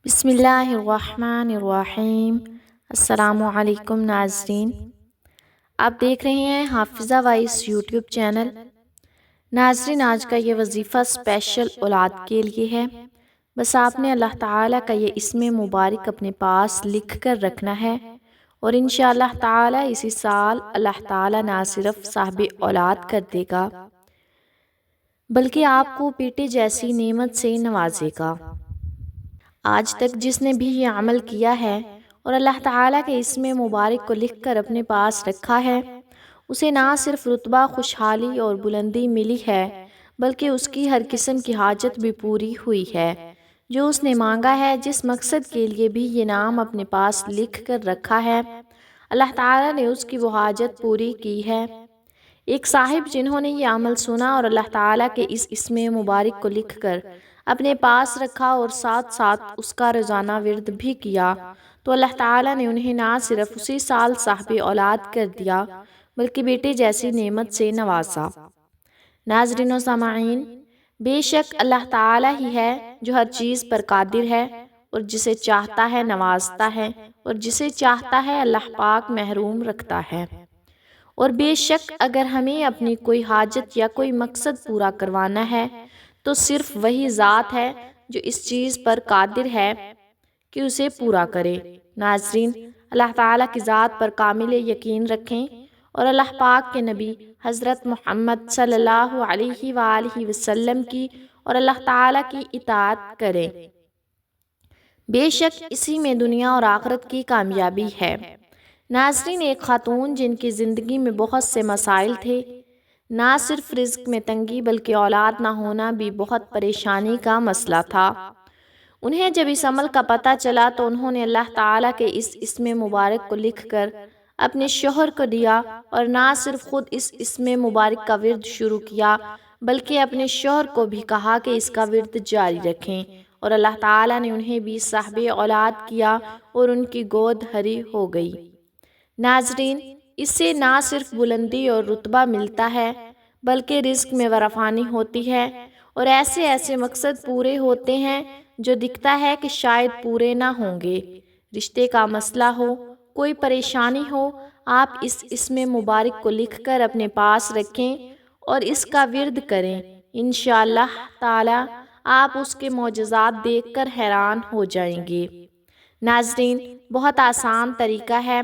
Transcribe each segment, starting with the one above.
بسم اللہ الرحمن الرحیم۔ السلام علیکم ناظرین، آپ دیکھ رہے ہیں حافظہ وائس یوٹیوب چینل۔ ناظرین، آج کا یہ وظیفہ اسپیشل اولاد کے لیے ہے۔ بس آپ نے اللہ تعالیٰ کا یہ اسم مبارک اپنے پاس لکھ کر رکھنا ہے، اور انشاءاللہ تعالیٰ اسی سال اللہ تعالیٰ نہ صرف صاحب اولاد کر دے گا بلکہ آپ کو بیٹے جیسی نعمت سے نوازے گا۔ آج تک جس نے بھی یہ عمل کیا ہے اور اللہ تعالیٰ کے اسم مبارک کو لکھ کر اپنے پاس رکھا ہے، اسے نہ صرف رتبہ، خوشحالی اور بلندی ملی ہے بلکہ اس کی ہر قسم کی حاجت بھی پوری ہوئی ہے جو اس نے مانگا ہے۔ جس مقصد کے لیے بھی یہ نام اپنے پاس لکھ کر رکھا ہے، اللہ تعالیٰ نے اس کی وہ حاجت پوری کی ہے۔ ایک صاحب جنہوں نے یہ عمل سنا اور اللہ تعالیٰ کے اس اسم مبارک کو لکھ کر اپنے پاس رکھا اور ساتھ ساتھ اس کا روزانہ ورد بھی کیا، تو اللہ تعالیٰ نے انہیں نہ صرف اسی سال صاحب اولاد کر دیا بلکہ بیٹے جیسی نعمت سے نوازا۔ ناظرین و سامعین، بے شک اللہ تعالیٰ ہی ہے جو ہر چیز پر قادر ہے، اور جسے چاہتا ہے نوازتا ہے، اور جسے چاہتا ہے اللہ پاک محروم رکھتا ہے۔ اور بے شک اگر ہمیں اپنی کوئی حاجت یا کوئی مقصد پورا کروانا ہے تو صرف وہی ذات ہے جو اس چیز پر قادر ہے کہ اسے پورا کرے۔ ناظرین، اللہ تعالیٰ کی ذات پر کامل یقین رکھیں اور اللہ پاک کے نبی حضرت محمد صلی اللہ علیہ وآلہ وسلم کی اور اللہ تعالیٰ کی اطاعت کریں۔ بے شک اسی میں دنیا اور آخرت کی کامیابی ہے۔ ناظرین، ایک خاتون جن کی زندگی میں بہت سے مسائل تھے، نہ صرف رزق میں تنگی بلکہ اولاد نہ ہونا بھی بہت پریشانی کا مسئلہ تھا۔ انہیں جب اس عمل کا پتہ چلا تو انہوں نے اللہ تعالیٰ کے اس اسم مبارک کو لکھ کر اپنے شوہر کو دیا، اور نہ صرف خود اس اسم مبارک کا ورد شروع کیا بلکہ اپنے شوہر کو بھی کہا کہ اس کا ورد جاری رکھیں، اور اللہ تعالیٰ نے انہیں بھی صاحب اولاد کیا اور ان کی گود ہری ہو گئی۔ ناظرین، اس سے نہ صرف بلندی اور رتبہ ملتا ہے بلکہ رزق میں فراوانی ہوتی ہے، اور ایسے مقصد پورے ہوتے ہیں جو دکھتا ہے کہ شاید پورے نہ ہوں گے۔ رشتے کا مسئلہ ہو، کوئی پریشانی ہو، آپ اس اسم مبارک کو لکھ کر اپنے پاس رکھیں اور اس کا ورد کریں۔ انشاءاللہ تعالی آپ اس کے معجزات دیکھ کر حیران ہو جائیں گے۔ ناظرین، بہت آسان طریقہ ہے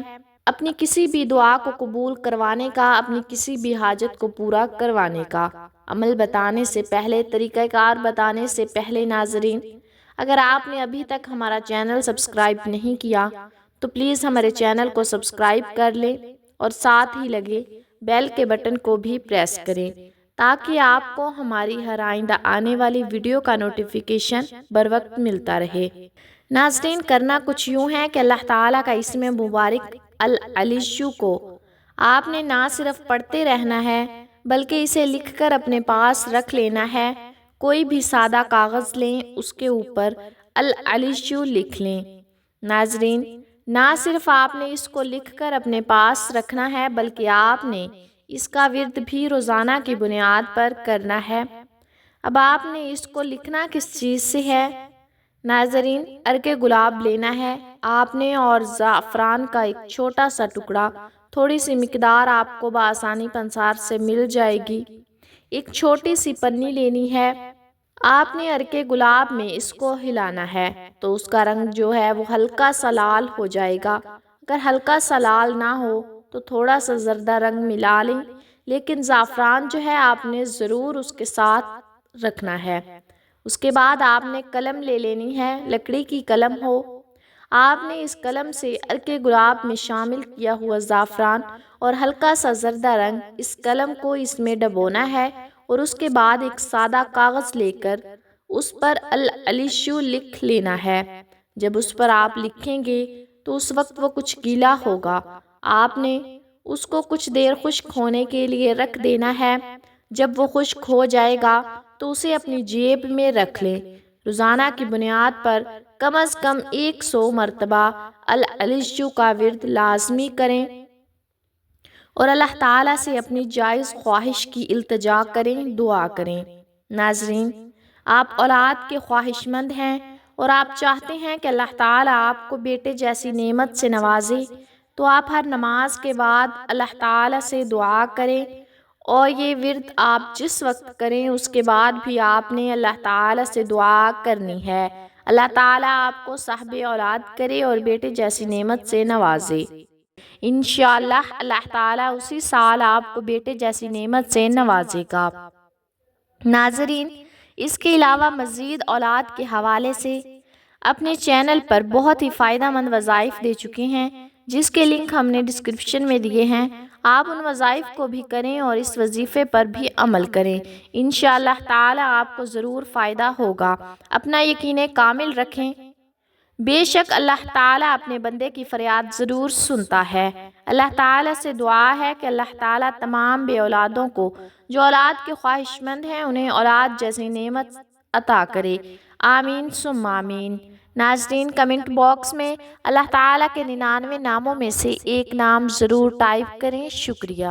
اپنی کسی بھی دعا کو قبول کروانے کا، اپنی کسی بھی حاجت کو پورا کروانے کا۔ عمل بتانے سے پہلے، طریقہ کار بتانے سے پہلے، ناظرین، اگر آپ نے ابھی تک ہمارا چینل سبسکرائب نہیں کیا تو پلیز ہمارے چینل کو سبسکرائب کر لیں اور ساتھ ہی لگے بیل کے بٹن کو بھی پریس کریں تاکہ آپ کو ہماری ہر آئندہ آنے والی ویڈیو کا نوٹیفیکیشن بر وقت ملتا رہے۔ ناظرین، کرنا کچھ یوں ہے کہ اللہ تعالیٰ کا اسم مبارک العلیشو کو آپ نے نہ صرف پڑھتے رہنا ہے بلکہ اسے لکھ کر اپنے پاس رکھ لینا ہے۔ کوئی بھی سادہ کاغذ لیں، اس کے اوپر العلیشو لکھ لیں۔ ناظرین، نہ صرف آپ نے اس کو لکھ کر اپنے پاس رکھنا ہے بلکہ آپ نے اس کا ورد بھی روزانہ کی بنیاد پر کرنا ہے۔ اب آپ نے اس کو لکھنا کس چیز سے ہے؟ ناظرین، عرق گلاب لینا ہے آپ نے، اور زعفران کا ایک چھوٹا سا ٹکڑا، تھوڑی سی مقدار آپ کو بآسانی پنسار سے مل جائے گی۔ ایک چھوٹی سی پنی لینی ہے، آپ نے عرق گلاب میں اس کو ہلانا ہے تو اس کا رنگ جو ہے وہ ہلکا سا لال ہو جائے گا۔ اگر ہلکا سا لال نہ ہو تو تھوڑا سا زردہ رنگ ملا لیں، لیکن زعفران جو ہے آپ نے ضرور اس کے ساتھ رکھنا ہے۔ اس کے بعد آپ نے قلم لے لینی ہے، لکڑی کی قلم ہو۔ آپ نے اس قلم سے عرق گلاب میں شامل کیا ہوا زعفران اور ہلکا سا زردہ رنگ، اس قلم کو اس میں ڈبونا ہے، اور اس کے بعد ایک سادہ کاغذ لے کر اس پر العلیشو لکھ لینا ہے۔ جب اس پر آپ لکھیں گے تو اس وقت وہ کچھ گیلا ہوگا، آپ نے اس کو کچھ دیر خشک ہونے کے لیے رکھ دینا ہے۔ جب وہ خشک ہو جائے گا تو اسے اپنی جیب میں رکھ لیں۔ روزانہ کی بنیاد پر کم از کم 100 مرتبہ العلیشو کا ورد لازمی کریں اور اللہ تعالیٰ سے اپنی جائز خواہش کی التجا کریں، دعا کریں۔ ناظرین، آپ اولاد کے خواہش مند ہیں اور آپ چاہتے ہیں کہ اللہ تعالیٰ آپ کو بیٹے جیسی نعمت سے نوازے، تو آپ ہر نماز کے بعد اللہ تعالیٰ سے دعا کریں، اور یہ ورد آپ جس وقت کریں اس کے بعد بھی آپ نے اللہ تعالیٰ سے دعا کرنی ہے۔ اللہ تعالیٰ آپ کو صاحب اولاد کرے اور بیٹے جیسی نعمت سے نوازے۔ انشاءاللہ اللہ تعالیٰ اسی سال آپ کو بیٹے جیسی نعمت سے نوازے گا۔ ناظرین، اس کے علاوہ مزید اولاد کے حوالے سے اپنے چینل پر بہت ہی فائدہ مند وظائف دے چکے ہیں، جس کے لنک ہم نے ڈسکرپشن میں دیے ہیں۔ آپ ان وظائف کو بھی کریں اور اس وظیفے پر بھی عمل کریں، انشاءاللہ تعالیٰ آپ کو ضرور فائدہ ہوگا۔ اپنا یقین کامل رکھیں، بے شک اللہ تعالیٰ اپنے بندے کی فریاد ضرور سنتا ہے۔ اللہ تعالیٰ سے دعا ہے کہ اللہ تعالیٰ تمام بے اولادوں کو جو اولاد کے خواہش مند ہیں انہیں اولاد جیسی نعمت عطا کرے، آمین ثم آمین۔ ناظرین، کمنٹ باکس میں اللہ تعالیٰ کے 99 ناموں میں سے ایک نام ضرور ٹائپ کریں۔ شکریہ۔